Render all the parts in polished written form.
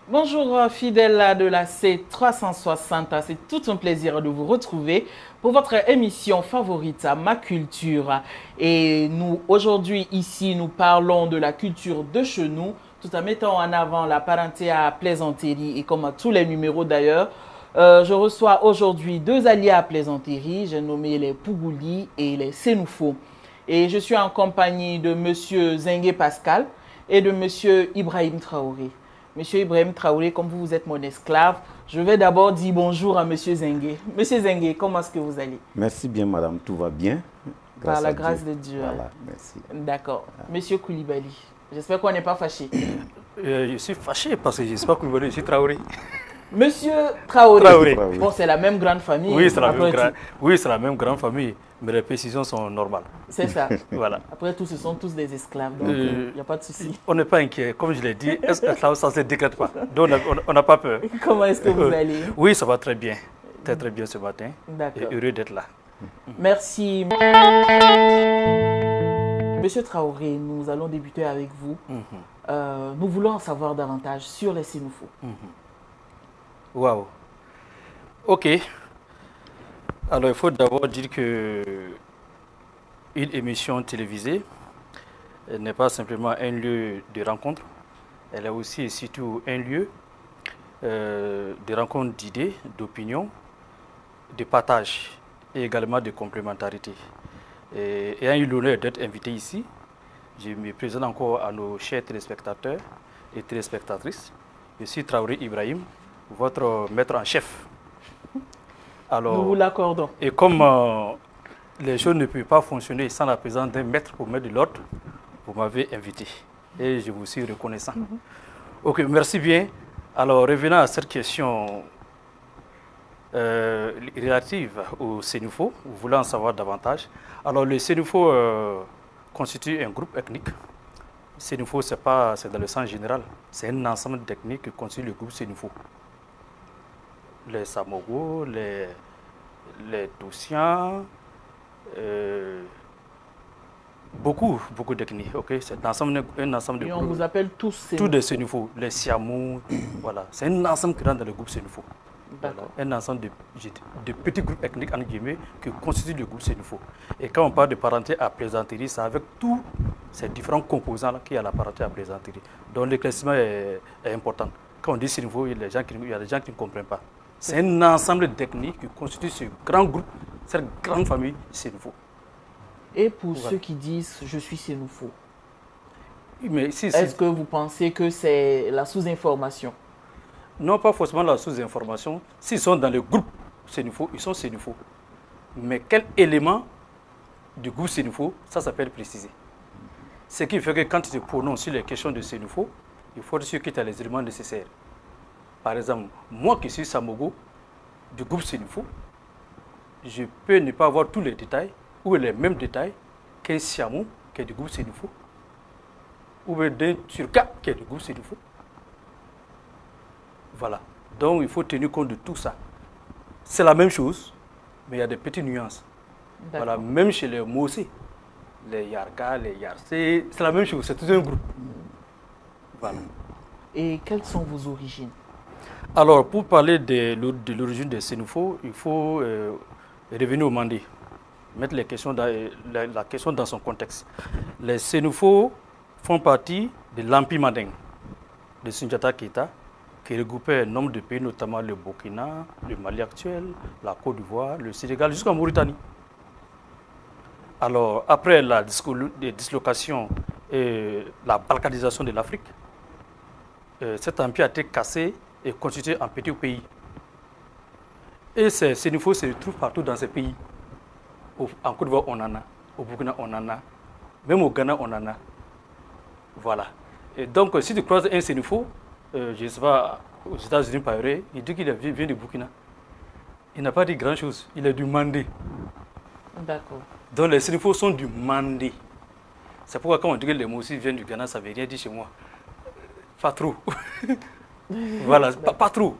Bonjour fidèles de la C360, c'est tout un plaisir de vous retrouver pour votre émission favorite, Ma Culture. Et nous, aujourd'hui, ici, nous parlons de la culture de chez nous, tout en mettant en avant la parenté à plaisanterie. Et comme à tous les numéros d'ailleurs, je reçois aujourd'hui deux alliés à plaisanterie, j'ai nommé les Pougouli et les Sénoufo. Et je suis en compagnie de Monsieur Zengue Pascal et de Monsieur Ibrahim Traoré. Monsieur Ibrahim Traoré, comme vous êtes mon esclave, je vais d'abord dire bonjour à Monsieur Zengue. Monsieur Zengue, comment est-ce que vous allez? Merci bien, madame. Tout va bien. Par la grâce de Dieu. Voilà, merci. D'accord. Monsieur Koulibaly, j'espère qu'on n'est pas fâché. Je suis fâché parce que je ne suis pas Koulibaly, je suis Traoré. Monsieur Traoré. Traoré. Bon, c'est la même grande famille. Oui, c'est la même grande famille, mais les précisions sont normales. C'est ça. Voilà. Après tout, ce sont tous des esclaves, donc il n'y a pas de souci. On n'est pas inquiet. Comme je l'ai dit, ça ne se décrète pas. Donc on n'a pas peur. Comment est-ce que vous allez? Oui, ça va très bien. Très très bien ce matin. D'accord. Et heureux d'être là. Merci. Monsieur Traoré, nous allons débuter avec vous. Nous voulons en savoir davantage sur les Sénoufo. Waouh. Ok. Alors, il faut d'abord dire que une émission télévisée n'est pas simplement un lieu de rencontre, elle est aussi et surtout un lieu de rencontre d'idées, d'opinions, de partage et également de complémentarité. Et ayant eu l'honneur d'être invité ici, je me présente encore à nos chers téléspectateurs et téléspectatrices. Je suis Traoré Ibrahim, votre maître en chef. Alors, nous vous l'accordons. Et comme les choses ne peuvent pas fonctionner sans la présence d'un maître pour mettre de l'ordre, vous m'avez invité et je vous suis reconnaissant. Ok, merci bien. Alors, revenons à cette question relative au Sénoufo. Vous voulez en savoir davantage. Alors, le Sénoufo constitue un groupe ethnique. Sénoufo, c'est dans le sens général. C'est un ensemble d'ethnies qui constitue le groupe Sénoufo. Les Samogo, les Toussiens, beaucoup d'ethnies. Okay? C'est un ensemble de Et groupes. on vous appelle tous Sénoufo. Tous des Sénoufo, les Siamous, voilà. C'est un ensemble qui rentre dans le groupe Sénoufo. Voilà. Un ensemble de petits groupes ethniques en guillemets qui constituent le groupe Sénoufo. Et quand on parle de parenté à plaisanterie, c'est avec tous ces différents composants qu'il y a la parenté à plaisanterie. Donc l'éclaircissement est important. Quand on dit Sénoufo, il y a des gens qui ne comprennent pas. C'est un ensemble de techniques qui constitue ce grand groupe, cette grande famille Sénoufo. Et pour ceux qui disent « je suis Sénoufo », si, est-ce que vous pensez que c'est la sous-information? Non, pas forcément la sous-information. S'ils sont dans le groupe Sénoufo, ils sont Sénoufo. Mais quel élément du groupe Sénoufo, ça s'appelle préciser. Ce qui fait que quand tu te prononces sur les questions de Sénoufo, il faut être sûr que tu as les éléments nécessaires. Par exemple, moi qui suis Samogo du groupe Sénoufo, je peux ne pas avoir tous les détails ou les mêmes détails qu'un Siamou qui est du groupe Sénoufo ou d'un Turca qui est du groupe Sénoufo. Voilà. Donc il faut tenir compte de tout ça. C'est la même chose, mais il y a des petites nuances. Voilà. Même chez les Mossé, les Yarka, les Yarcé, c'est la même chose, c'est tout un groupe. Voilà. Et quelles sont vos origines? Alors, pour parler de l'origine des Sénoufo, il faut revenir au Mandé, mettre la question dans son contexte. Les Sénoufo font partie de l'Empire manding de Soundiata Keita, qui regroupait un nombre de pays, notamment le Burkina, le Mali actuel, la Côte d'Ivoire, le Sénégal, jusqu'en Mauritanie. Alors, après la dislocation et la balkanisation de l'Afrique, cet empire a été cassé et constitué en petits pays. Et ces Sénoufo se retrouvent partout dans ces pays. En Côte d'Ivoire, on en a. Au Burkina, on en a. Même au Ghana, on en a. Voilà. Et donc, si tu croises un Sénoufo, je ne sais pas, aux États-Unis, par exemple, il dit qu'il vient du Burkina. Il n'a pas dit grand-chose. Il est du Mandé. D'accord. Donc, les Sénoufo sont du Mandé. C'est pourquoi quand on dit que les Moussis viennent du Ghana, ça ne veut rien dire chez moi. Pas trop. Voilà, pas trop.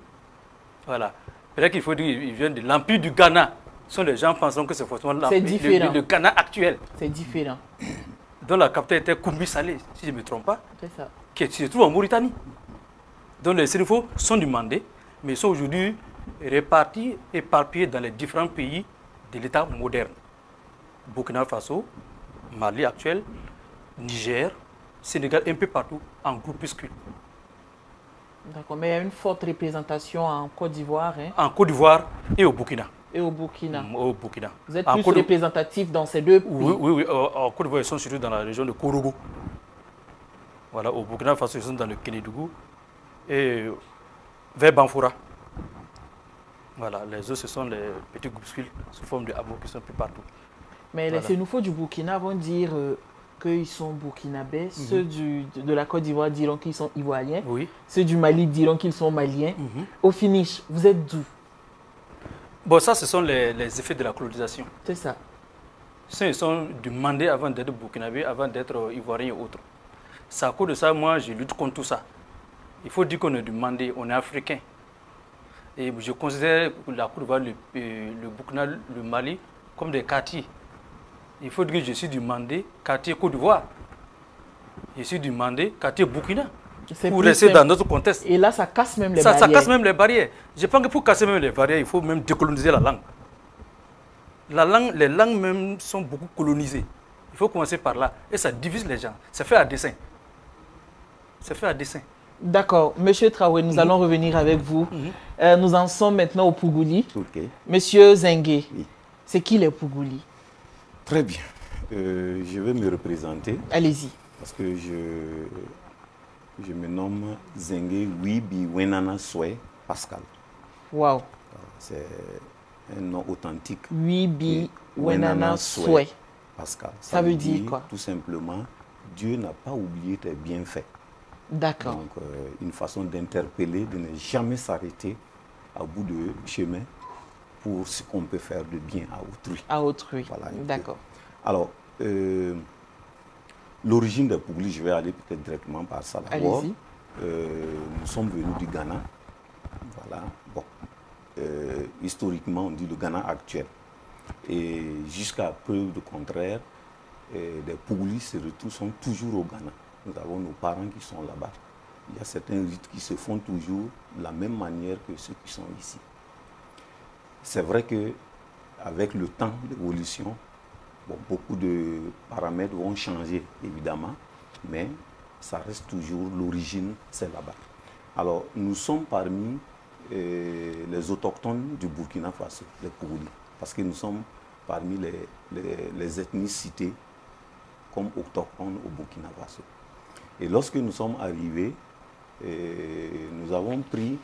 Voilà. Peut-être qu'il faut dire qu'ils viennent de l'Empire du Ghana. Ce sont les gens pensant que c'est forcément l'Empire, le Ghana actuel. C'est différent. dont la capitale était Koumbi Salé, si je ne me trompe pas, C'est ça. qui se trouve en Mauritanie. Donc les Sénéfaux sont demandés, mais ils sont aujourd'hui répartis, éparpillés dans les différents pays de l'État moderne. Burkina Faso, Mali actuel, Niger, Sénégal, un peu partout, en groupuscule. D'accord, mais il y a une forte représentation en Côte d'Ivoire, hein, En Côte d'Ivoire et au Burkina. et au Burkina. Au Burkina. Vous êtes En plus Côte- représentatif dans ces deux pays. Oui. En Côte d'Ivoire, ils sont surtout dans la région de Korogo. Voilà, au Burkina Faso, ils sont dans le Kénédougou et vers Banfoura. Voilà, les autres, ce sont les petits groupuscules sous forme de hameaux qui sont un peu partout. Mais Voilà. les Sénoufos du Burkina vont dire qu'ils sont burkinabés. Ceux de la Côte d'Ivoire diront qu'ils sont ivoiriens. Oui. Ceux du Mali diront qu'ils sont maliens. Mhm. Au finish, vous êtes d'où? Bon, ça, ce sont les effets de la colonisation. C'est ça. Ceux ils sont demandés avant d'être burkinabés, avant d'être ivoiriens et autres. C'est à cause de ça, moi, je lutte contre tout ça. Il faut dire qu'on est demandé, on est africain. Et je considère la Côte d'Ivoire, le Burkina, le Mali, comme des quartiers. Il faut dire que je suis demandé quartier Côte d'Ivoire. Je suis demandé quartier Burkina. C'est Pour plus rester simple. dans notre contexte. Et là, ça casse même les Ça barrières. casse même les barrières. Je pense que pour casser même les barrières, il faut même décoloniser la langue. Les langues même sont beaucoup colonisées. Il faut commencer par là. Et ça divise les gens. C'est fait à dessein. C'est fait à dessein. D'accord. Monsieur Traoré, nous allons revenir avec vous. Nous en sommes maintenant au Pougouli. Ok, Monsieur Zengue, oui. c'est qui les Pougouli? Très bien. Je vais me représenter Allez-y. parce que je me nomme Zengue Wibi Wenana Soué Pascal. Waouh. C'est un nom authentique. Wibi Wenana Wenana Soué Soué. Pascal. Ça veut dire quoi? Tout simplement, Dieu n'a pas oublié tes bienfaits. D'accord. Donc, une façon d'interpeller, de ne jamais s'arrêter à bout de chemin pour ce qu'on peut faire de bien à autrui. À autrui. Voilà, un peu. D'accord. Alors, l'origine des Pougouli, je vais aller peut-être directement par ça d'abord. Allez-y. Nous sommes venus du Ghana. Voilà. Bon. Historiquement, on dit le Ghana actuel. Et jusqu'à preuve de contraire, les Pougouli sont toujours au Ghana. Nous avons nos parents qui sont là-bas. Il y a certains rites qui se font toujours de la même manière que ceux qui sont ici. C'est vrai qu'avec le temps d'évolution, bon, beaucoup de paramètres vont changer, évidemment, mais ça reste toujours l'origine, c'est là-bas. Alors, nous sommes parmi les autochtones du Burkina Faso, les Pougouli, parce que nous sommes parmi les ethnicités comme autochtones au Burkina Faso. Et lorsque nous sommes arrivés, nous avons pris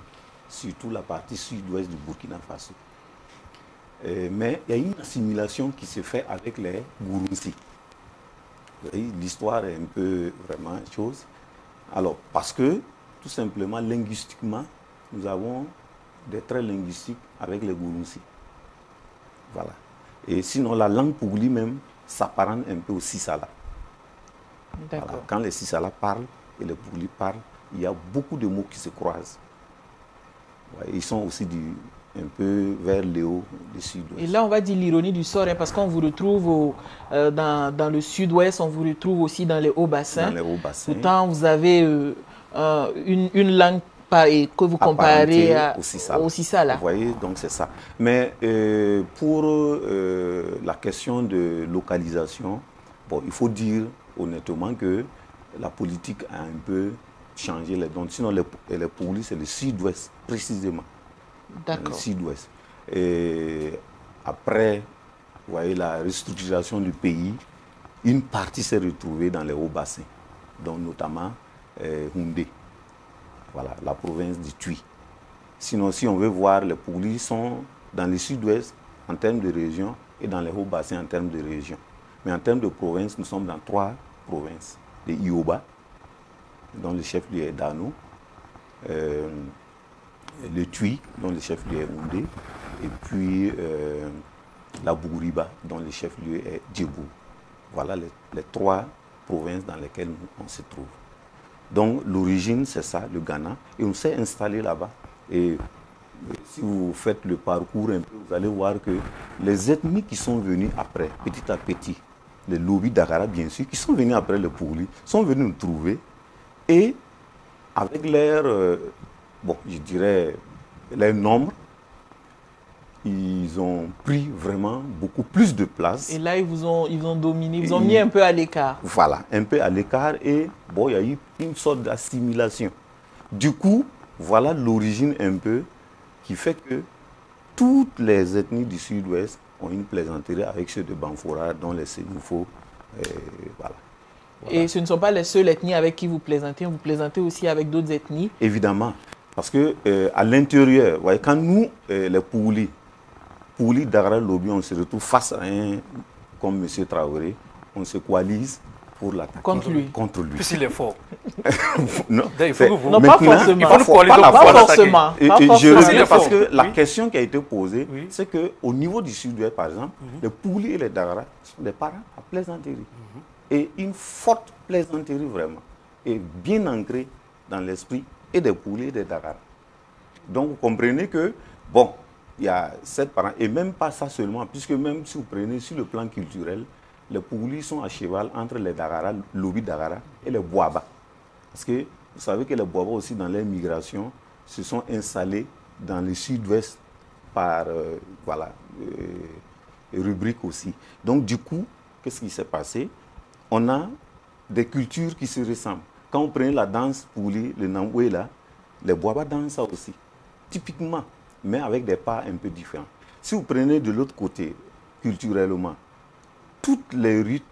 surtout la partie sud-ouest du Burkina Faso. Mais il y a une assimilation qui se fait avec les Gourounsi. L'histoire est un peu vraiment chose. Alors, parce que, tout simplement, linguistiquement, nous avons des traits linguistiques avec les Gourounsi. Voilà. Et sinon, la langue Pougouli même s'apparente un peu au Sisala. D'accord. Voilà. Quand les Sisala parlent et les Pougouli parlent, il y a beaucoup de mots qui se croisent. Ouais, ils sont aussi un peu vers le haut, le sud-ouest. Et là, on va dire l'ironie du sort, hein, parce qu'on vous retrouve dans le sud-ouest, on vous retrouve aussi dans les hauts bassins. Dans les hauts bassins. Pourtant, vous avez une langue que vous comparez au Sisala. Vous voyez, donc c'est ça. Mais pour la question de localisation, bon, il faut dire honnêtement que la politique a un peu changé les dons. Sinon, les Pougouli, c'est le sud-ouest, précisément. D'accord. Le sud-ouest. Et après, vous voyez, la restructuration du pays, une partie s'est retrouvée dans les hauts bassins, dont notamment Houndé, voilà, la province du Tui. Sinon, si on veut voir, les Pougouli sont dans le sud-ouest en termes de région et dans les hauts bassins en termes de région. Mais en termes de province, nous sommes dans 3 provinces. Les Ioba, dont le chef-lieu est Dano, le Tui, dont le chef-lieu est Houndé, et puis la Bouguriba, dont le chef-lieu est Djebou. Voilà les 3 provinces dans lesquelles on se trouve. Donc l'origine, c'est ça, le Ghana, et on s'est installé là-bas. Et si vous faites le parcours un peu, vous allez voir que les ethnies qui sont venues après, petit à petit, les lobbies d'Agara, bien sûr, qui sont venus après le Pouli, sont venus nous trouver et avec leur, bon, je dirais, leur nombre, ils ont pris vraiment beaucoup plus de place. Et là, ils vous ont dominé, ils vous ont mis un peu à l'écart. Voilà, un peu à l'écart et bon, il y a eu une sorte d'assimilation. Du coup, voilà l'origine un peu qui fait que toutes les ethnies du sud-ouest ont une plaisanterie avec ceux de Banfora, dont les Sénoufos. Voilà. Et ce ne sont pas les seules ethnies avec qui vous plaisantez aussi avec d'autres ethnies. Évidemment, parce que à l'intérieur, quand nous, les Pouli d'Agara Lobby, on se retrouve face à un, comme M. Traoré, on se coalise pour l'attaquer. Contre lui. Puisqu'il est fort. Non, non, pas forcément. Pas forcément. Je reviens parce que la question qui a été posée, oui, c'est qu'au niveau du sud-ouest, par exemple, les Pouli et les Dagara sont des parents à plaisanterie. Et une forte plaisanterie vraiment. Et bien ancrée dans l'esprit et des Pouli et des Dagara. Donc vous comprenez que, bon, il y a 7 parents, et même pas ça seulement, puisque même si vous prenez sur le plan culturel, les Pouli sont à cheval entre les Dagara, Lobby Dagara et les Boaba. Parce que vous savez que les Boaba aussi, dans leur migration, se sont installés dans le sud-ouest par, rubrique aussi. Donc du coup, qu'est-ce qui s'est passé? On a des cultures qui se ressemblent. Quand on prend la danse Pouli, le Namboué là, les Boaba dansent ça aussi, typiquement, mais avec des pas un peu différents. Si vous prenez de l'autre côté, culturellement, toutes les rites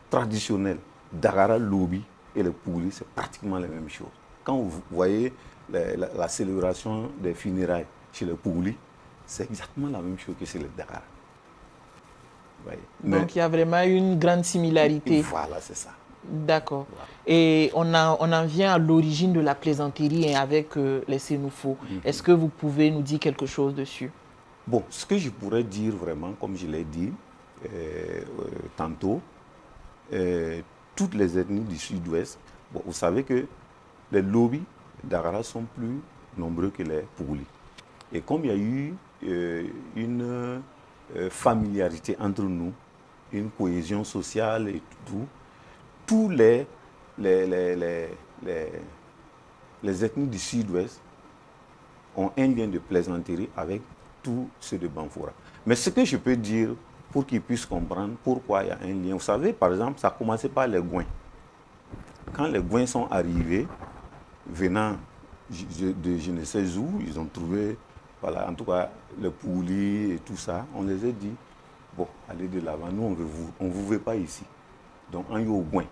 traditionnels d'Agara, Lobby et le Pouli, c'est pratiquement la même chose. Quand vous voyez la célébration des funérailles chez le Pouli, c'est exactement la même chose que chez les Dagara. Donc il y a vraiment une grande similarité. Voilà, c'est ça. D'accord. Et on en vient à l'origine de la plaisanterie avec les Sénoufos. Est-ce que vous pouvez nous dire quelque chose dessus? Bon, ce que je pourrais dire vraiment, comme je l'ai dit tantôt, toutes les ethnies du sud-ouest, bon, vous savez que les lobbies d'Agara sont plus nombreux que les Pouli. Et comme il y a eu une familiarité entre nous, une cohésion sociale et tout, tous les ethnies du sud-ouest ont un lien de plaisanterie avec tous ceux de Banfora. Mais ce que je peux dire, pour qu'ils puissent comprendre pourquoi il y a un lien, vous savez, par exemple, ça a commencé par les Gouins. Quand les Gouins sont arrivés, venant de je ne sais où, ils ont trouvé, voilà, en tout cas, le Pouli et tout ça, on les a dit, bon, allez de l'avant, nous, on ne vous veut pas ici. Donc, en yo Gouin.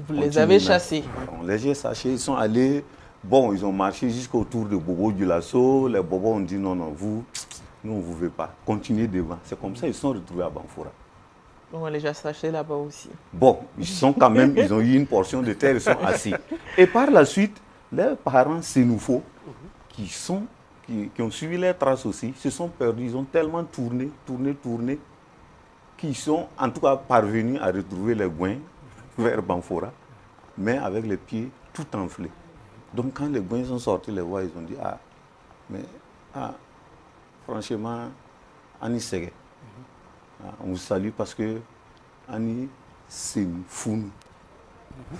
Vous les avez chassés. On les a chassés, ils sont allés, bon, ils ont marché jusqu'autour de Bobo du Lasso. Les Bobos ont dit non, non, nous, on ne vous veut pas. Continuez devant. C'est comme ça qu'ils sont retrouvés à Banfora. Donc, on les a chassés là-bas aussi. Bon, ils sont quand même, ils ont eu une portion de terre, ils sont assis. Et par la suite, leurs parents sénoufos, qui ont suivi leurs traces aussi, se sont perdus. Ils ont tellement tourné, qu'ils sont en tout cas parvenus à retrouver les Gouins vers Banfora, mais avec les pieds tout enflés. Donc quand les Gouins sont sortis les voir, ils ont dit franchement, Annie Segue, on vous salue parce que Annie c'est fou.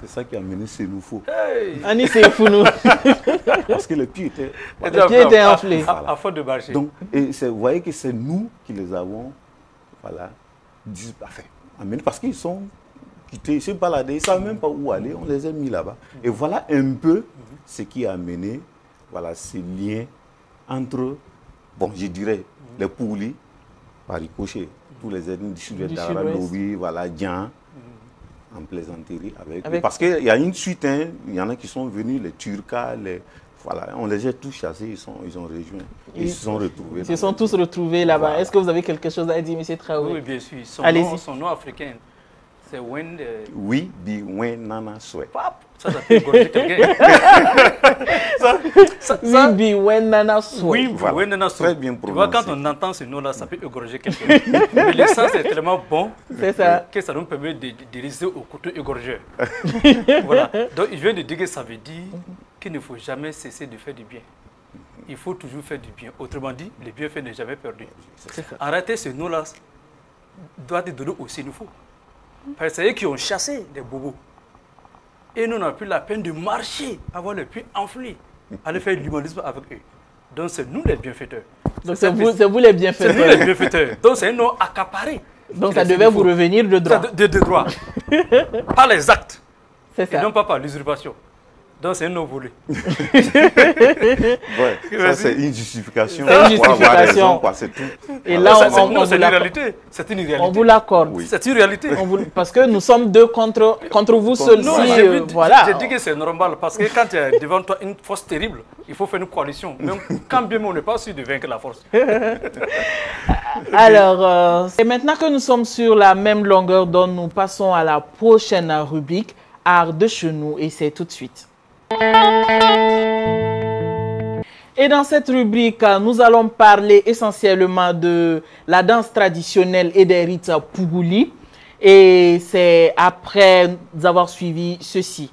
C'est ça qui a mené Sénoufo. Hey. Annie c'est fou nous. Parce que les pieds étaient enflés. À faute de marcher. Donc, vous voyez que c'est nous qui les avons, amenés parce qu'ils sont quittés, ils se baladaient, ils ne savaient même pas où aller, on les a mis là-bas. Et voilà un peu ce qui a amené, ces liens entre, bon, je dirais, les Pouli, par ricochet, tous les ethnies du sud-ouest, Dagara, Lobby, Djan, en plaisanterie avec. Parce qu'il y a une suite, il y en a qui sont venus, les Turcas, on les a tous chassés, ils ont rejoint. Ils se sont retrouvés. Ils se sont tous retrouvés là-bas. Voilà. Est-ce que vous avez quelque chose à dire, M. Traoré? Oui, bien sûr. Son nom africain, c'est Wen. Oui, Wen Nana Souhait. Ça peut égorger quelqu'un. Oui, Wen Nana Souhait. Oui, Wen Nana Souhait. Très bien prononcé. Tu vois, quand on entend ce nom-là, ça peut égorger quelqu'un. Mais le sens est tellement bon que ça nous permet de résister au couteau égorgeur. Voilà. Donc, je viens de dire que ça veut dire qu'il ne faut jamais cesser de faire du bien. Il faut toujours faire du bien. Autrement dit, le bienfait n'est jamais perdu. Arrêtez ce nom-là. doit être donné au Sénéfo. Parce que c'est eux qui ont chassé des bobos. Et nous, on n'a plus la peine de marcher, avoir les pieds enflés, aller faire l'humanisme avec eux. Donc, c'est nous les bienfaiteurs. Donc, c'est vous les bienfaiteurs. C'est nous les bienfaiteurs. Donc, c'est un nom accaparé. Donc, ça devait vous revenir de droit. De droit. Par les actes. C'est ça. Et non pas par l'usurpation. Donc, c'est un nom volé. Ouais, ça, c'est une justification. C'est une justification. C'est tout. Et là, c'est une réalité. C'est une réalité. On vous l'accorde. Oui. C'est une réalité. Parce que nous sommes deux contre vous seuls. Non, voilà. j'ai dit que c'est normal. Parce que quand il y a devant toi une force terrible, il faut faire une coalition. Même quand bien on n'est pas sûr de vaincre la force. Alors, c'est maintenant que nous sommes sur la même longueur d'onde, nous passons à la prochaine rubrique, Art de chez nous, et c'est tout de suite. Et dans cette rubrique, nous allons parler essentiellement de la danse traditionnelle et des rites Pougouli. Et c'est après avoir suivi ceci.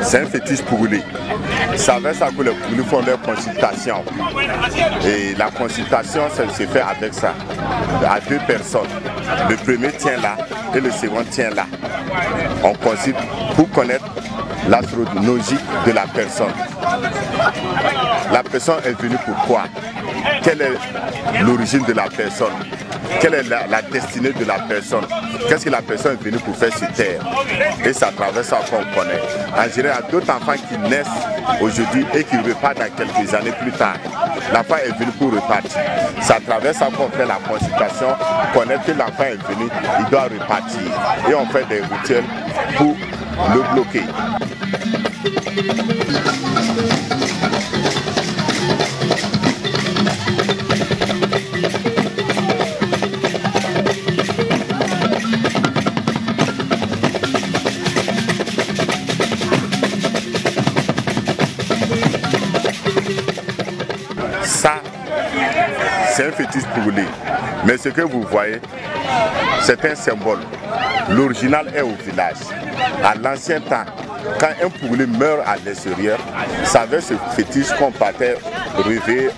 C'est un fétiche pougoulé. Ça veut ça que les Pougoulés font leur consultation. Et la consultation, ça se fait avec ça, à deux personnes. Le premier tient là et le second tient là. On consulte pour connaître l'astrologie de la personne. La personne est venue pourquoi? Quelle est l'origine de la personne? Quelle est la destinée de la personne? Qu'est-ce que la personne est venue pour faire sur Terre? Et c'est à travers ça qu'on connaît. En général, il y a d'autres enfants qui naissent aujourd'hui et qui repartent dans quelques années plus tard. L'enfant est venu pour repartir. C'est à travers ça qu'on fait la consultation, connaître que l'enfant est venu, il doit repartir. Et on fait des rituels pour le bloquer. Ça, c'est un fétiche pougoulé. Mais ce que vous voyez, c'est un symbole. L'original est au village. À l'ancien temps, quand un pougoulé meurt à l'extérieur, ça veut ce fétiche qu'on partait relever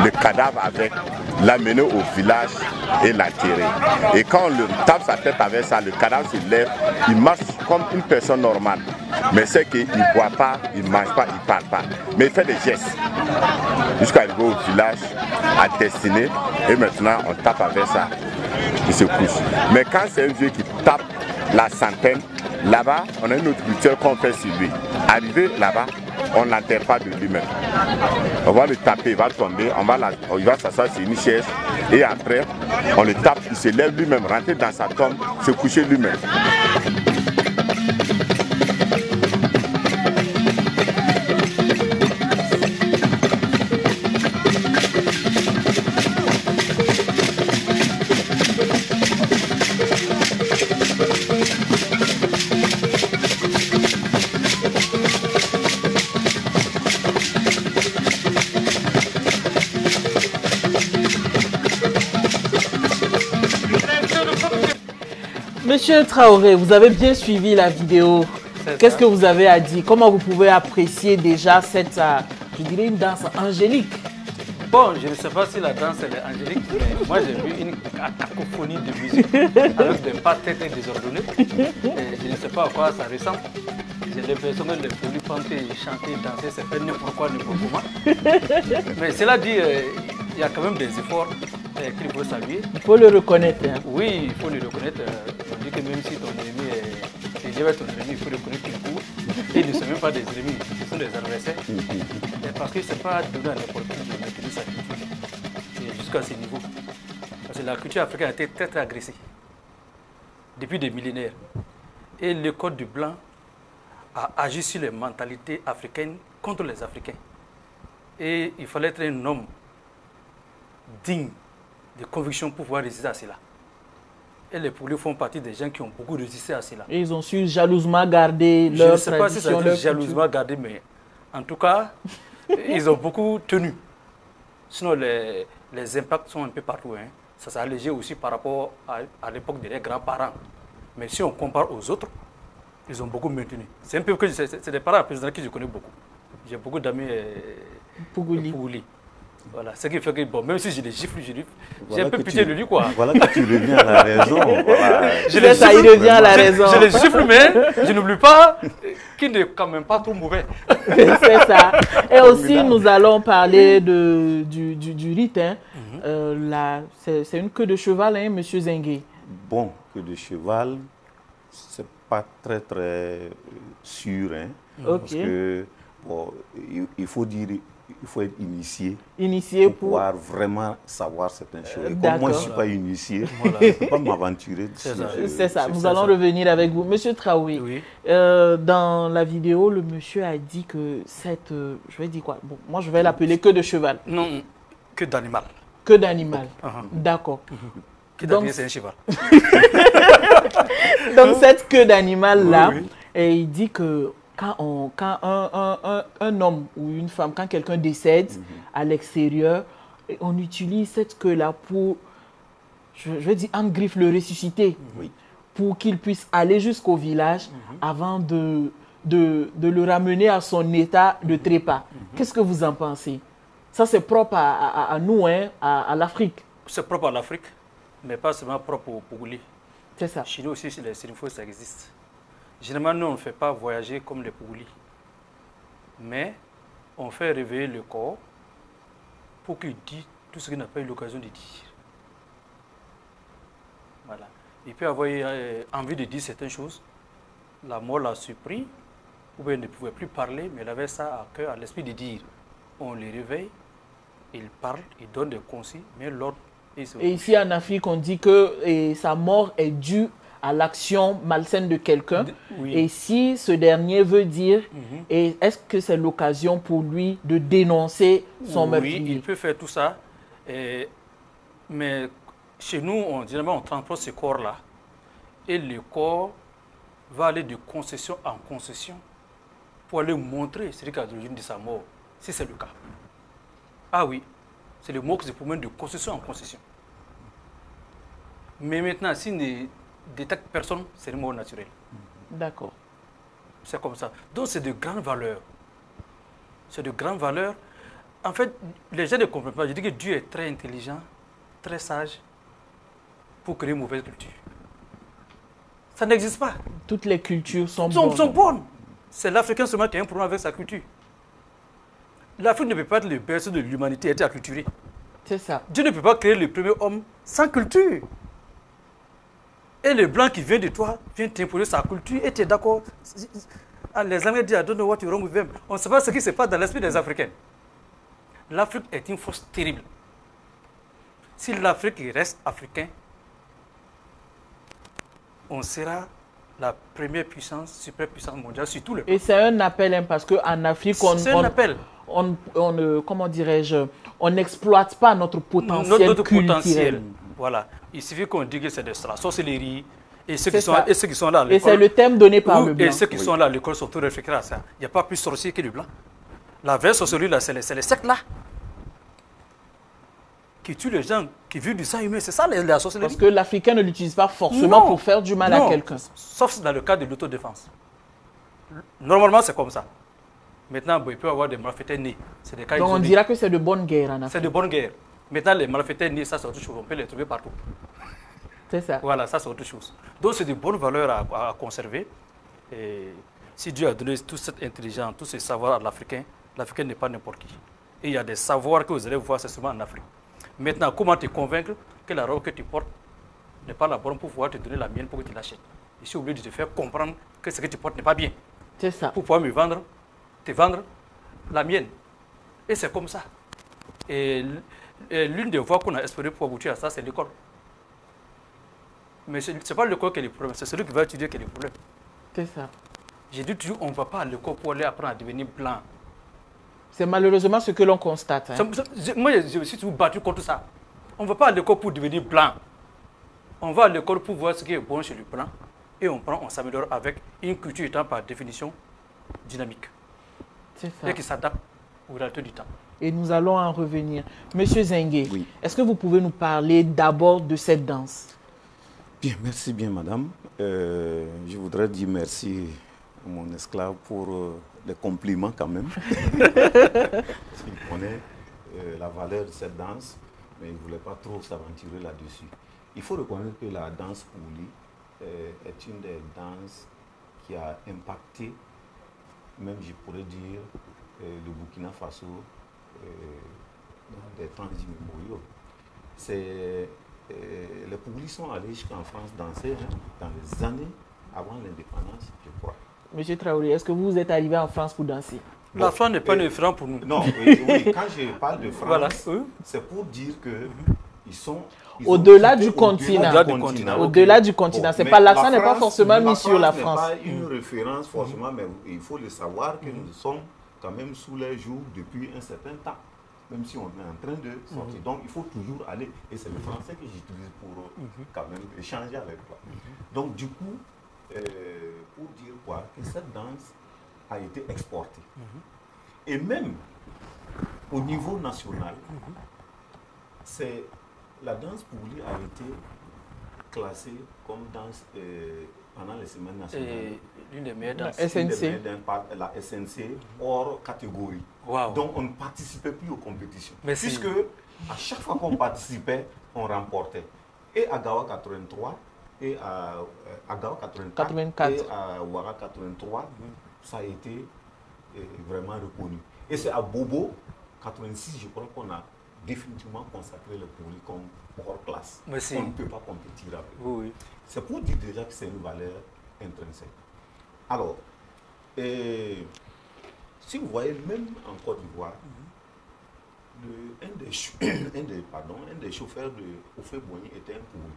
le cadavre avec, l'amener au village et l'attirer. Et quand on le tape sa tête avec ça, le cadavre se lève, il marche comme une personne normale. Mais c'est qu'il ne boit pas, il ne mange pas, il ne parle pas. Mais il fait des gestes. Jusqu'à arriver au village, à destinée, et maintenant on tape avec ça. Il se couche. Mais quand c'est un vieux qui tape la centaine, là-bas, on a une autre rituel qu'on fait sur lui. Arrivé là-bas, on ne l'enterre pas de lui-même. On va le taper, il va tomber, il va s'asseoir sur une chaise, et après, on le tape, il se lève lui-même, rentrer dans sa tombe, se coucher lui-même. Monsieur Traoré, vous avez bien suivi la vidéo. Qu'est-ce que vous avez à dire? Comment vous pouvez apprécier déjà cette, je dirais, une danse angélique? Bon, je ne sais pas si la danse elle est angélique, mais moi j'ai vu une cacophonie de musique avec des pas très désordonnées. Je ne sais pas à quoi ça ressemble. J'ai l'impression que les polis chanter, danser, c'est faire n'importe quoi, n'importe comment. Mais cela dit, il y a quand même des efforts qu'il faut saluer. Il faut le reconnaître. Hein. Oui, il faut le reconnaître. On dit que même si ton ennemi est ton ennemi, il faut reconnaître qu'il court. Et ils ne sont même pas des ennemis, ce sont des adversaires. Parce que ce n'est pas donné à n'importe qui de maintenir sa culture jusqu'à ce niveau. la culture africaine a été très très agressée depuis des millénaires. Et le Code du Blanc a agi sur les mentalités africaines contre les Africains. Et il fallait être un homme digne de conviction pour pouvoir résister à cela. Et les Poulés font partie des gens qui ont beaucoup résisté à cela. Et ils ont su jalousement garder leur tradition. Je ne sais pas si ça dit jalousement garder, mais en tout cas, ils ont beaucoup tenu. Sinon, les impacts sont un peu partout. Hein. Ça s'est allégé aussi par rapport à l'époque de leurs grands-parents. Mais si on compare aux autres, ils ont beaucoup maintenu. C'est un peu que c'est des parents présidents que je connais beaucoup. J'ai beaucoup d'amis Pougouli. Voilà, ce qui fait que, bon, même si je les gifle, j'ai un peu pitié de lui, quoi. Voilà que tu reviens à la raison. Voilà. Il revient à la raison. Je les gifle, mais je n'oublie pas qu'il n'est quand même pas trop mauvais. C'est ça. Et aussi, nous allons parler du rite. Hein. C'est une queue de cheval, hein, monsieur Zengue. Bon, queue de cheval, c'est pas très sûr. Hein, parce que, bon, il faut dire... Il faut être initié pour pouvoir vraiment savoir certaines choses. Comme moi, je ne suis pas initié, je ne peux pas m'aventurer dessus. C'est ça. Nous allons revenir avec vous. Monsieur Traoré, oui. Dans la vidéo, le monsieur a dit que cette... je vais dire quoi? Bon, moi, je vais l'appeler queue de cheval. Non, queue d'animal. Queue d'animal. D'accord. Queue d'animal, c'est un cheval. Donc, cette queue d'animal-là, et il dit que... Quand un homme ou une femme, quand quelqu'un décède à l'extérieur, on utilise cette queue-là pour, je vais dire, en griffe, le ressusciter, pour qu'il puisse aller jusqu'au village avant de le ramener à son état de trépas. Qu'est-ce que vous en pensez? Ça, c'est propre à nous, hein, à l'Afrique. C'est propre à l'Afrique, mais pas seulement propre au Pougouli. C'est ça. Chez nous aussi, les Sénifos, ça existe. Généralement, nous, on ne fait pas voyager comme les Pougouli. Mais on fait réveiller le corps pour qu'il dise tout ce qu'il n'a pas eu l'occasion de dire. Voilà. Il peut avoir envie de dire certaines choses. La mort l'a surpris, ou bien il ne pouvait plus parler, mais il avait ça à cœur, à l'esprit de dire. On le réveille, il parle, il donne des consignes, mais l'autre... Et ici en Afrique, on dit que sa mort est due à l'action malsaine de quelqu'un. Et si ce dernier veut dire, est-ce que c'est l'occasion pour lui de dénoncer son meurtrier? Oui, il peut faire tout ça. Mais chez nous, généralement, on transporte ce corps-là. Et le corps va aller de concession en concession pour aller montrer celui qui a l'origine de sa mort, si c'est le cas. Ah oui, c'est le mot que je promène de concession en concession. Mais maintenant, s'il ne détecte personne, c'est le mort naturel. D'accord. C'est comme ça. Donc, c'est de grandes valeurs. C'est de grandes valeurs. En fait, les gens ne comprennent pas. Je dis que Dieu est très intelligent, très sage, pour créer une mauvaise culture. Ça n'existe pas. Toutes les cultures sont bonnes. C'est l'Africain seulement qui a un problème avec sa culture. L'Afrique ne peut pas être le berceau de l'humanité, être acculturée. C'est ça. Dieu ne peut pas créer le premier homme sans culture. Et le blanc qui vient de toi vient t'imposer sa culture et tu es d'accord. Les Anglais disent, I don't know what you're wrong with them. On ne sait pas ce qui se passe dans l'esprit des Africains. L'Afrique est une force terrible. Si l'Afrique reste africain, on sera la première puissance, super puissance mondiale sur tout le monde. Et c'est un appel, hein, parce qu'en Afrique, comment dirais-je, on n'exploite pas notre potentiel culturel. Voilà. Il suffit qu'on dise que c'est de la sorcellerie. Et ceux qui sont là à l'école. Et c'est le thème donné par le blanc. Et ceux qui sont là à l'école sont tous réfléchis à ça. Il n'y a pas plus sorcier que le blanc. La vraie sorcellerie, là, c'est les sectes là. Qui tuent les gens, qui vivent du sang humain. C'est ça la sorcellerie. Parce que l'Africain ne l'utilise pas forcément pour faire du mal à quelqu'un. Sauf dans le cas de l'autodéfense. Normalement, c'est comme ça. Maintenant, il peut y avoir des malfaiteurs nés. Donc on dira que c'est de bonne guerre en Afrique. C'est de bonne guerre. Maintenant, les malfaiteurs nés, ça c'est autre chose. On peut les trouver partout. C'est ça. Voilà, ça c'est autre chose. Donc c'est de bonnes valeurs à conserver. Et si Dieu a donné toute cette intelligence, tout ce savoir à l'Africain, l'Africain n'est pas n'importe qui. Et il y a des savoirs que vous allez voir, c'est seulement en Afrique. Maintenant, comment te convaincre que la robe que tu portes n'est pas la bonne pour pouvoir te donner la mienne pour que tu l'achètes? Je suis obligé de te faire comprendre que ce que tu portes n'est pas bien. C'est ça. Pour pouvoir te vendre la mienne. Et c'est comme ça. Et l'une des voies qu'on a espéré pour aboutir à ça, c'est l'école. Mais ce n'est pas l'école qui est le problème, c'est celui qui va étudier qui est le problème. C'est ça. J'ai dit toujours, on ne va pas à l'école pour aller apprendre à devenir blanc. C'est malheureusement ce que l'on constate. Hein. Moi, je suis toujours battu contre ça. On ne va pas à l'école pour devenir blanc. On va à l'école pour voir ce qui est bon chez le blanc. Et on s'améliore avec une culture étant par définition dynamique. C'est ça. Et qui s'adapte aux réalités du temps. Et nous allons en revenir. Monsieur Zengue, Oui. est-ce que vous pouvez nous parler d'abord de cette danse? Bien, merci bien, madame. Je voudrais dire merci à mon esclave pour les compliments quand même. Il connaît la valeur de cette danse, mais il ne voulait pas trop s'aventurer là-dessus. Il faut reconnaître que la danse Pouli est une des danses qui a impacté, même je pourrais dire, le Burkina Faso dans des temps immémoriaux. Les Pouli sont allés jusqu'en France danser dans les années avant l'indépendance, je crois. Monsieur Traoré, est-ce que vous êtes arrivé en France pour danser? La France n'est pas une référence pour nous. Non, oui, quand je parle de France, Voilà. c'est pour dire que ils sont Au-delà du continent. Au-delà du continent. Bon, C'est mais pas l'accent n'est pas France- forcément mis sur la n'est France. pas une référence forcément, mais il faut le savoir que nous sommes quand même sous les jougs depuis un certain temps, même si on est en train de sortir. Donc il faut toujours aller, et c'est le français que j'utilise pour quand même échanger avec toi. Donc du coup, pour dire quoi, que cette danse a été exportée. Et même au niveau national, c'est la danse Pouli a été classée comme danse pendant les semaines nationales. Et l'une des meilleures danses. SNC. Par la SNC hors catégorie. Wow. Donc on ne participait plus aux compétitions. Merci. Puisque à chaque fois qu'on participait, on remportait. Et à Gawa 83, et à Gawa 84, et à Ouara 83, ça a été vraiment reconnu. Et c'est à Bobo 86, je crois qu'on a définitivement consacré le Pouli comme hors classe. Merci. On ne peut pas compétir avec. Oui. C'est pour dire déjà que c'est une valeur intrinsèque. Alors, si vous voyez, même en Côte d'Ivoire, un des chauffeurs de Oufé-Boigny était un Pouli.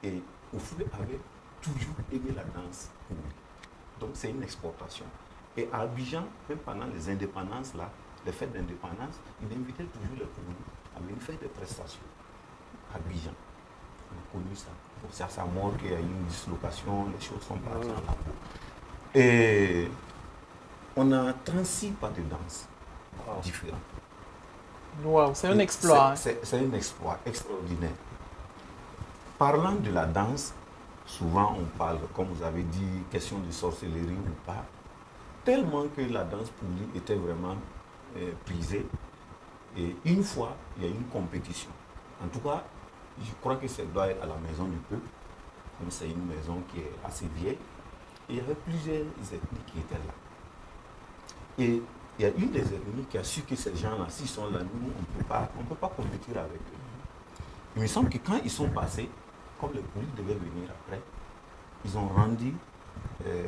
Et Oufé avait toujours aimé la danse Pouli. Donc c'est une exportation. Et à Abidjan, même pendant les indépendances, là, les fêtes d'indépendance, il invitait toujours les Pouli à venir faire des prestations à Abidjan. On a connu ça. Donc c'est à sa mort qu'il y a eu une dislocation, les choses sont parties en lambeaux. Et on a 36 pas de danse différents. Wow, c'est un exploit. C'est un exploit extraordinaire. Parlant de la danse, souvent on parle, comme vous avez dit, question de sorcellerie ou pas, tellement que la danse Pouli était vraiment prisée. Et une fois, il y a eu une compétition. En tout cas, je crois que ça doit être à la maison du peuple, comme c'est une maison qui est assez vieille. Et il y avait plusieurs ethnies qui étaient là. Et il y a une des ethnies qui a su que ces gens-là, s'ils sont là, nous, on ne peut pas compétir avec eux. Il me semble que quand ils sont passés, comme le Pouli devait venir après, ils ont rendu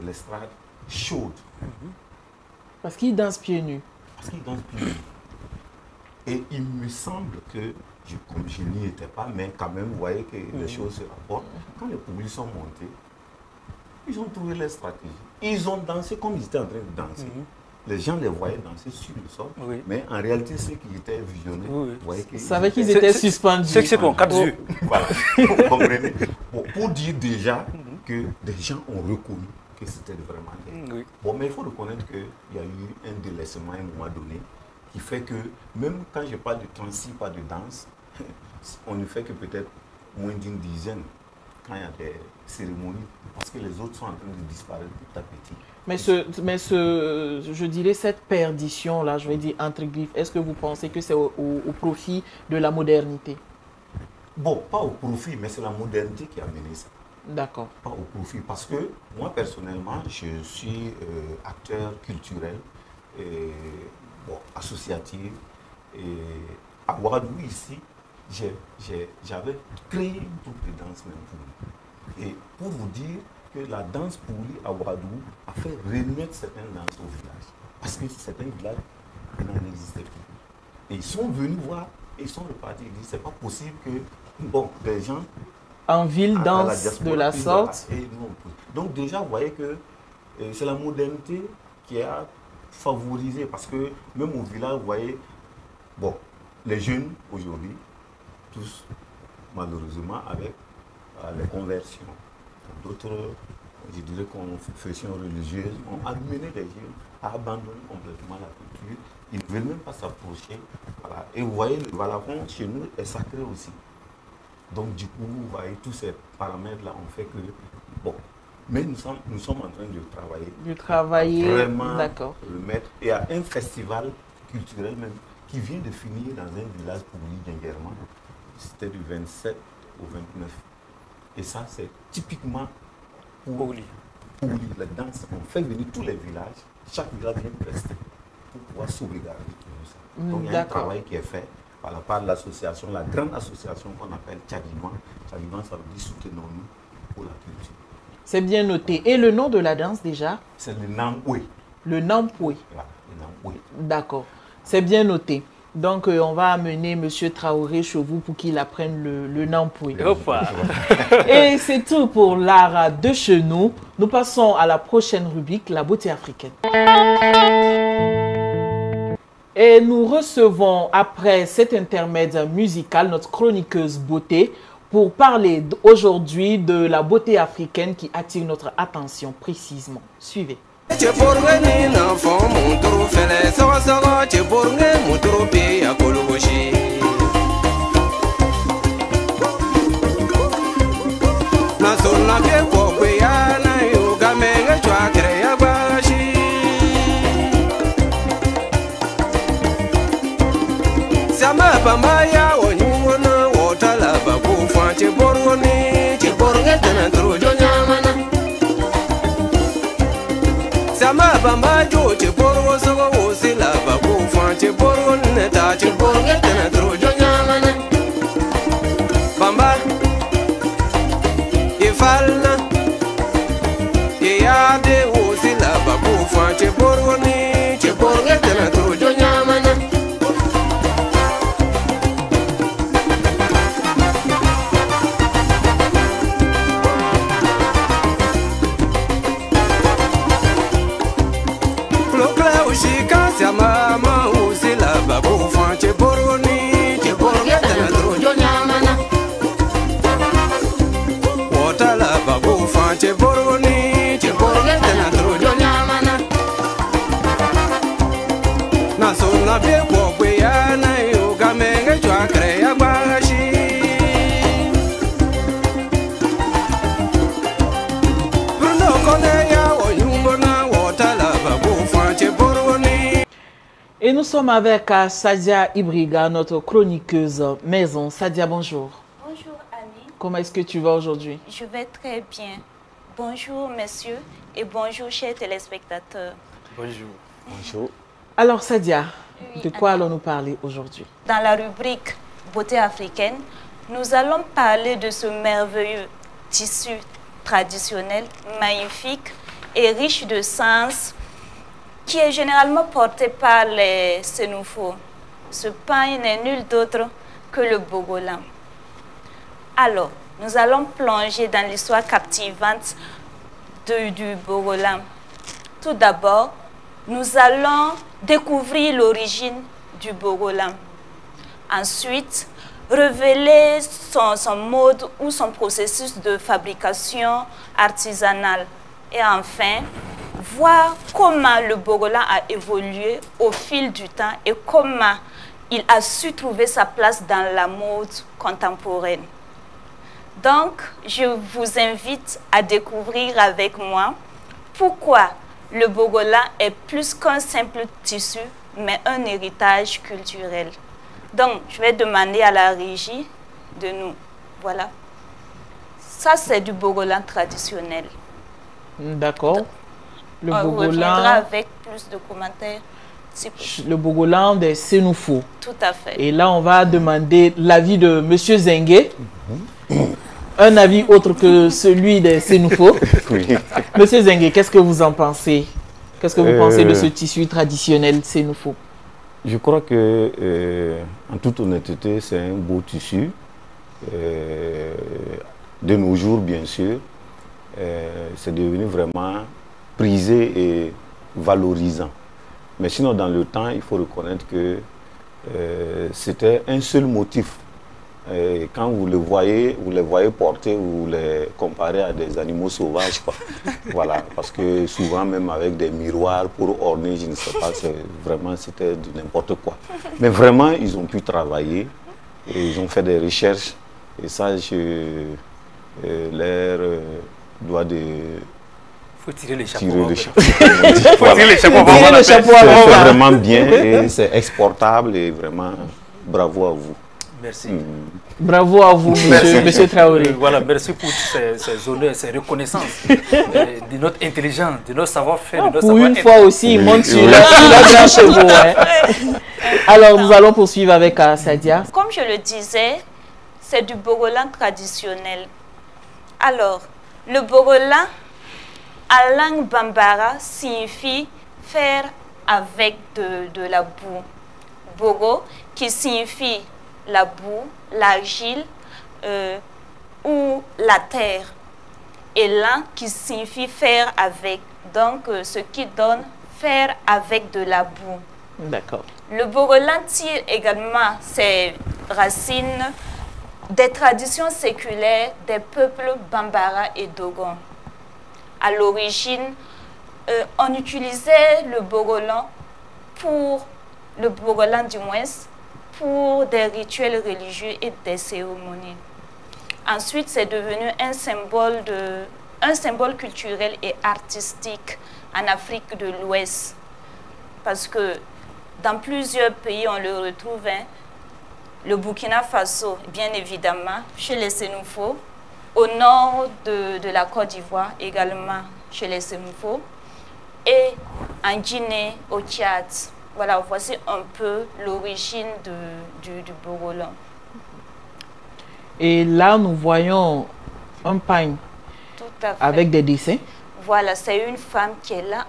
l'estrade chaude. Parce qu'ils dansent pieds nus. Parce qu'ils dansent pieds nus. Et il me semble que, comme je n'y étais pas, mais quand même, vous voyez que les choses se rapportent. Quand les Pouli sont montés, ils ont trouvé leur stratégie. Ils ont dansé comme ils étaient en train de danser. Les gens les voyaient danser sur le sol, mais en réalité, ceux qui étaient visionnés, vous voyez qu'ils savaient qu'ils étaient suspendus. C'est que c'est qu'on 4 yeux. Voilà, vous comprenez. Bon, pour dire déjà que des gens ont reconnu que c'était vraiment bien. Bon, mais il faut reconnaître qu'il y a eu un délaissement à un moment donné qui fait que, même quand je parle de 36 pas de danse, on ne fait que peut-être moins d'une dizaine quand il y a des cérémonies, parce que les autres sont en train de disparaître petit à petit. Mais je dirais, cette perdition-là, je vais dire entre griffes, est-ce que vous pensez que c'est au profit de la modernité? Bon, pas au profit, mais c'est la modernité qui a mené ça. D'accord. Pas au profit, parce que moi, personnellement, je suis acteur culturel, associatif, et à Ouagadougou, ici, j'avais créé une troupe de danse même pour lui. Et pour vous dire que la danse Pouli à Ouagadougou a fait renaître certaines danses au village. Parce que certains villages n'en existaient plus. Et ils sont venus voir et ils sont repartis. Ils disent c'est pas possible que des gens En ville, à la danse diaspora, de la et voilà, sorte. et nous, on pousse. Donc déjà, vous voyez que c'est la modernité qui a favorisé, parce que même au village, vous voyez, bon, les jeunes aujourd'hui, tous malheureusement avec les conversions. D'autres, je dirais, confessions religieuses ont amené les jeunes à abandonner complètement la culture. Ils ne veulent même pas s'approcher. Voilà. Et vous voyez, le balafon chez nous est sacré aussi. Donc du coup, vous voyez, tous ces paramètres-là ont fait que, bon, mais nous sommes en train de travailler. De travailler, vraiment d'accord. remettre. Et il y a un festival culturel même qui vient de finir dans un village pour Guinguerman. C'était du 27 au 29. Et ça, c'est typiquement pour la danse. On fait venir tous les villages. Chaque village vient prester pour pouvoir sauvegarder tout ça. Donc il y a un travail qui est fait par la part de l'association, la grande association qu'on appelle Tchadivan. Tchadivan, ça veut dire soutenons-nous pour la culture. C'est bien noté. Et le nom de la danse déjà? C'est le Nampoué. Le Nampoué. Voilà, le Nampoué. D'accord. C'est bien noté. Donc, on va amener M. Traoré chez vous pour qu'il apprenne le Nampoué. Et c'est tout pour l'art de chez nous. Nous passons à la prochaine rubrique, la beauté africaine. Et nous recevons, après cet intermède musical, notre chroniqueuse beauté pour parler aujourd'hui de la beauté africaine qui attire notre attention précisément. Suivez. Bamba jo che porwo sogo wosila ba ku fa che porwo neta che porwo tena tro jo nyamana Bamba ifalna ya de wosila ba ku fa che porwo ni che porwo tena tro jo nyamana Mama usila babu fanche boroni che borgetta na trojo nyamana Wota la babu fanche boroni che borgetta na trojo nyamana Na sona be ko gbe ya na yo ga menge jwa kre ya gbashi Bruno kone ya oyumbo na wota la babu fanche boroni. Et nous sommes avec Sadia Ibriga, notre chroniqueuse maison. Sadia, bonjour. Bonjour, Annie. Comment est-ce que tu vas aujourd'hui? Je vais très bien. Bonjour, messieurs, et bonjour, chers téléspectateurs. Bonjour. Bonjour. Alors, Sadia, Oui, de quoi Annie. allons-nous parler aujourd'hui? Dans la rubrique Beauté africaine, nous allons parler de ce merveilleux tissu traditionnel, magnifique et riche de sens, qui est généralement porté par les Sénoufos. Ce pain n'est nul d'autre que le Bogolan. Alors, nous allons plonger dans l'histoire captivante du Bogolan. Tout d'abord, nous allons découvrir l'origine du Bogolan. Ensuite, révéler son mode ou son processus de fabrication artisanale. Et enfin, voir comment le Bogolan a évolué au fil du temps et comment il a su trouver sa place dans la mode contemporaine. Donc, je vous invite à découvrir avec moi pourquoi le Bogolan est plus qu'un simple tissu, mais un héritage culturel. Donc, je vais demander à la régie de nous. Voilà. Ça, c'est du Bogolan traditionnel. D'accord. Le On reviendra Bogolan, avec plus de commentaires. Si possible. le Bogolan des Sénoufos. Tout à fait. Et là, on va demander l'avis de M. Zengue. Un avis autre que celui des Sénoufos. Oui. Monsieur Zengue, qu'est-ce que vous en pensez? Qu'est-ce que vous pensez de ce tissu traditionnel Sénoufo? Je crois que, en toute honnêteté, c'est un beau tissu. de nos jours, bien sûr, c'est devenu vraiment prisé et valorisant. Mais sinon, dans le temps, il faut reconnaître que c'était un seul motif. Et quand vous les voyez porter, vous les comparez à des animaux sauvages, quoi. Voilà, parce que souvent même avec des miroirs pour orner, je ne sais pas, vraiment c'était du n'importe quoi. Mais vraiment, ils ont pu travailler et ils ont fait des recherches. Et ça, je leur dois de... Il faut tirer les chapeaux. Tirer le chapeau. Tirer le chapeau. C'est vraiment bien et c'est exportable et vraiment bravo à vous. Merci. Bravo à vous, monsieur Traoré. Voilà, merci pour ces honneurs, ces reconnaissances de notre intelligence, de notre savoir-faire. Pour une fois aussi, il monte sur le grand chevaux. Hein. Alors, nous allons poursuivre avec Sadia. Comme je le disais, c'est du Bogolan traditionnel. Alors, le Bogolan, à langue bambara, signifie faire avec de la boue. Bogo, qui signifie la boue, l'argile ou la terre. Et lan, qui signifie faire avec. Donc, ce qui donne faire avec de la boue. D'accord. Le Bogolan tire également ses racines des traditions séculaires des peuples Bambara et Dogon. À l'origine, on utilisait le Bogolan pour des rituels religieux et des cérémonies. Ensuite, c'est devenu un symbole culturel et artistique en Afrique de l'Ouest. Parce que dans plusieurs pays, on le retrouve. Hein, le Burkina Faso, bien évidemment, chez les Sénoufos. Au nord de la Côte d'Ivoire, également chez les Sénoufos. Et en Guinée, au Tchad. Voilà, voici un peu l'origine du Bogolan. Et là, nous voyons un pagne avec des dessins. Voilà, c'est une femme qui est là,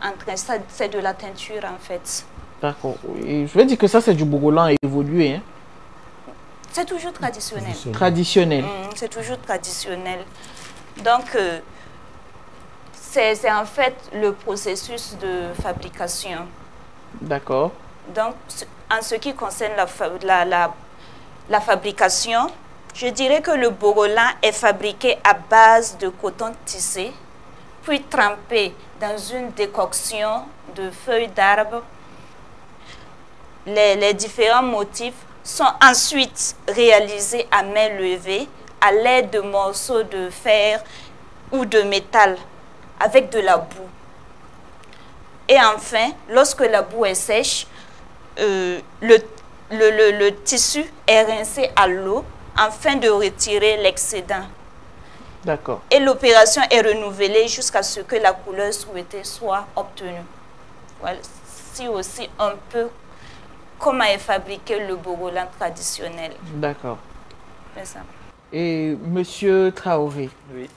c'est de la teinture en fait. D'accord. Je veux dire que ça, c'est du Bogolan évolué. Hein? C'est toujours traditionnel. Traditionnel. C'est toujours traditionnel. Donc, c'est en fait le processus de fabrication. D'accord. Donc, en ce qui concerne la fabrication, je dirais que le Bogolan est fabriqué à base de coton tissé, puis trempé dans une décoction de feuilles d'arbre. Les différents motifs sont ensuite réalisés à main levée à l'aide de morceaux de fer ou de métal avec de la boue. Et enfin, lorsque la boue est sèche, le tissu est rincé à l'eau afin de retirer l'excédent. D'accord. Et l'opération est renouvelée jusqu'à ce que la couleur souhaitée soit obtenue. Voilà. Si aussi un peu comment est fabriqué le Bogolan traditionnel. D'accord. C'est ça. Et monsieur Traoré, Oui.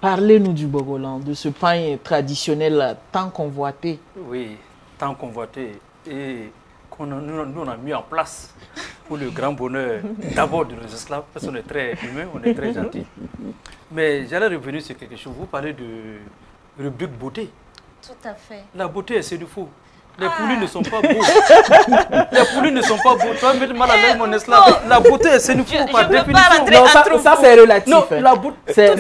Parlez-nous du Bogolan, de ce pain traditionnel tant convoité. Oui, tant convoité et nous on a mis en place pour le grand bonheur d'abord de nos esclaves, parce qu'on est très humains, on est très gentils. Mais j'allais revenir sur quelque chose. Vous parlez de rubrique beauté. Tout à fait. La beauté, c'est du faux. Les poulus ne sont pas beaux. Les poulus ne sont pas beaux. Tu vas mettre mal à l'aise mon esclave. La beauté, c'est du faux par définition. Non, ça c'est relatif. Non, la beauté, c'est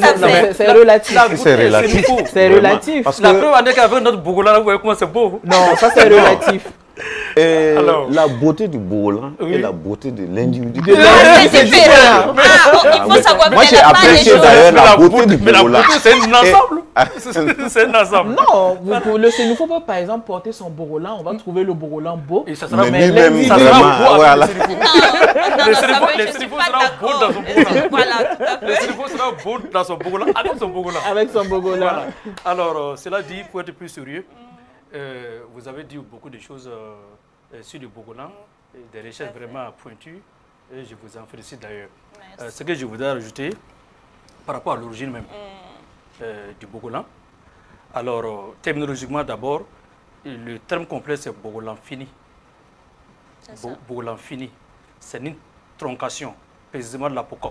relatif. C'est relatif. C'est relatif. Parce que la preuve en est qu'avec notre Bogolan, vous voyez comment c'est beau. Non, ça c'est relatif. Alors, la beauté du Bogolan et la beauté de l'individu. C'est différent. Il faut savoir. Moi, j'ai apprécié d'ailleurs la beauté du Bogolan. Mais la beauté, c'est un ensemble. C'est un ensemble. Non, le Sénoufo peut par exemple porter son Bogolan, on va trouver le Bogolan beau. Et ça sera lui-même ça sera beau voilà. Le Sénoufo sera beau dans son Bogolan. Voilà, le Sénoufo sera beau dans son Bogolan, avec son Bogolan. Avec son Bogolan. Voilà. Alors, cela dit, pour être plus sérieux, vous avez dit beaucoup de choses sur le Bogolan, des recherches vraiment pointues, et je vous en félicite d'ailleurs. Ce que je voudrais rajouter par rapport à l'origine même du Bogolan. Alors, terminologiquement d'abord, le terme complet c'est Bogolan fini. Bogolan fini, c'est une troncation, précisément de l'apocope.